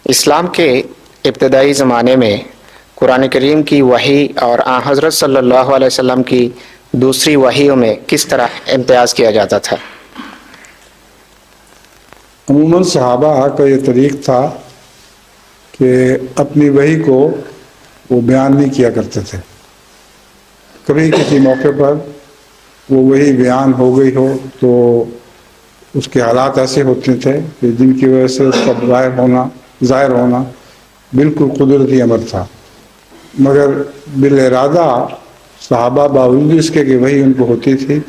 اسلام کے ابتدائی زمانے میں قرآن کریم کی وحی اور آن حضرت صلی اللہ علیہ وسلم کی دوسری وحیوں میں کس طرح امتیاز کیا جاتا تھا؟ عموماً صحابہ کا یہ طریق تھا کہ اپنی وحی کو وہ بیان نہیں کیا کرتے تھے. کبھی کسی موقع پر وہ وحی بیان ہو گئی ہو تو اس کے حالات ایسے ہوتے تھے کہ جن کی وجہ سے اس کا ظاہر ہونا بالکل قدرتی امر تھا، مگر بالارادہ صحابہ باوجود اس کے کہ وحی ان کو ہوتی تھی،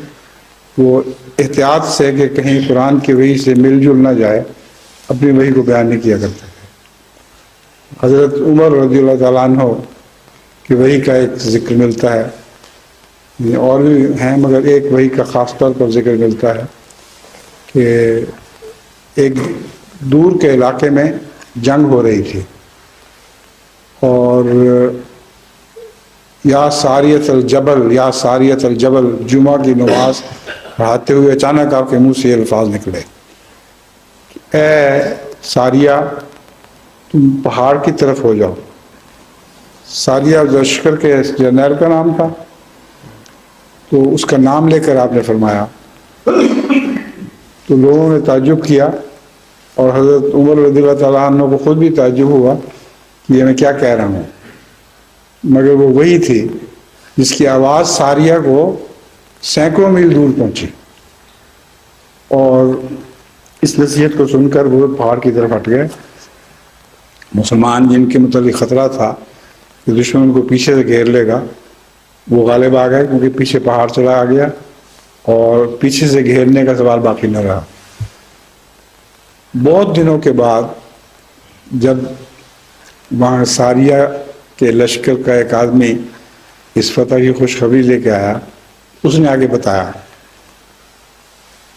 وہ احتیاط سے کہ کہیں قرآن کی وحی سے مل جل نہ جائے اپنی وحی کو بیان نہیں کیا کرتے تھے. حضرت عمر رضی اللہ تعالیٰ عنہ کی وحی کا ایک ذکر ملتا ہے، اور بھی ہیں مگر ایک وحی کا خاص طور پر ذکر ملتا ہے کہ ایک دور کے علاقے میں جنگ ہو رہی تھی، اور یا ساریت الجبل یا ساریت الجبل جمعہ کی نماز پڑھاتے ہوئے اچانک آپ کے منہ سے یہ الفاظ نکلے، اے ساریہ تم پہاڑ کی طرف ہو جاؤ. ساریہ لشکر کے جنرل کا نام تھا، تو اس کا نام لے کر آپ نے فرمایا تو لوگوں نے تعجب کیا، اور حضرت عمر رضی اللہ تعالیٰ عنہ کو خود بھی تعجب ہوا کہ یہ میں کیا کہہ رہا ہوں، مگر وہ وہی تھی جس کی آواز ساریہ کو سینکڑوں میل دور پہنچی، اور اس نصیحت کو سن کر وہ پہاڑ کی طرف ہٹ گئے. مسلمان جن کے متعلق خطرہ تھا کہ دشمن کو پیچھے سے گھیر لے گا، وہ غالب آ گئے، کیونکہ پیچھے پہاڑ چلا آ گیا اور پیچھے سے گھیرنے کا سوال باقی نہ رہا. بہت دنوں کے بعد جب وہاں ساریہ کے لشکر کا ایک آدمی اس فتح کی خوشخبری لے کے آیا، اس نے آگے بتایا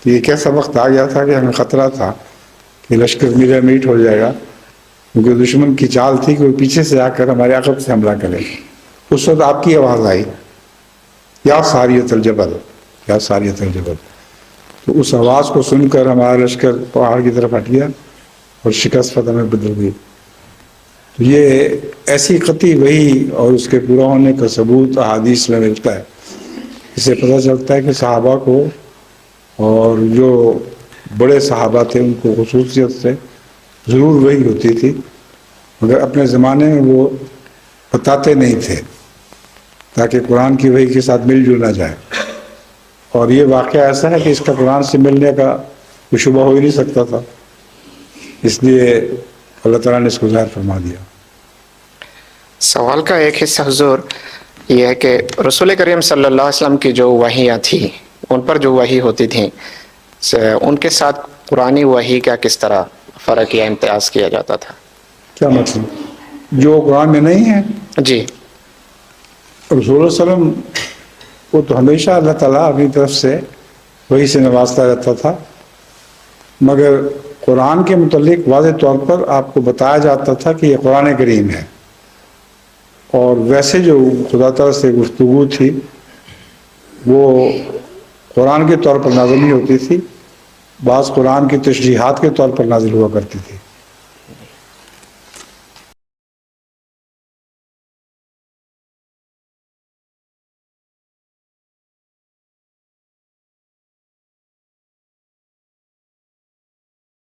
کہ یہ کیسا وقت آ گیا تھا کہ ہمیں خطرہ تھا کہ لشکر میرا میٹ ہو جائے گا، کیونکہ دشمن کی چال تھی کہ وہ پیچھے سے آ کر ہمارے عقب سے حملہ کرے. اس وقت آپ کی آواز آئی، یا ساریت الجبل یا ساریت الجبل. تو اس آواز کو سن کر ہمارا لشکر پہاڑ کی طرف ہٹ گیا اور شکست فتح میں بدل گئی. تو یہ ایسی قطعی وحی اور اس کے پورا ہونے کا ثبوت احادیث میں ملتا ہے. اس سے پتہ چلتا ہے کہ صحابہ کو اور جو بڑے صحابہ تھے ان کو خصوصیت سے ضرور وحی ہوتی تھی، مگر اپنے زمانے میں وہ بتاتے نہیں تھے تاکہ قرآن کی وحی کے ساتھ مل جل نہ جائے. اور یہ واقعہ ایسا ہے کہ اس کا قرآن سے ملنے کا کوئی شبہ ہو ہی نہیں سکتا تھا، اس لیے اللہ تعالیٰ نے اس کو ظاہر فرما دیا. سوال کا ایک حصہ حضور یہ ہے کہ رسول کریم صلی اللہ علیہ وسلم کی جو وحیاں تھیں، ان پر جو وحی ہوتی تھیں، ان کے ساتھ قرآنی وحی کا کس طرح فرق یا امتیاز کیا جاتا تھا؟ کیا مطلب؟ جو قرآن میں نہیں ہے؟ جی، رسول اللہ علیہ وسلم وہ تو ہمیشہ اللہ تعالیٰ اپنی طرف سے وحی سے نوازتا رہتا تھا، مگر قرآن کے متعلق واضح طور پر آپ کو بتایا جاتا تھا کہ یہ قرآن کریم ہے. اور ویسے جو خدا تعالیٰ سے گفتگو تھی وہ قرآن کے طور پر نازل نہیں ہوتی تھی، بعض قرآن کی تشریحات کے طور پر نازل ہوا کرتی تھی.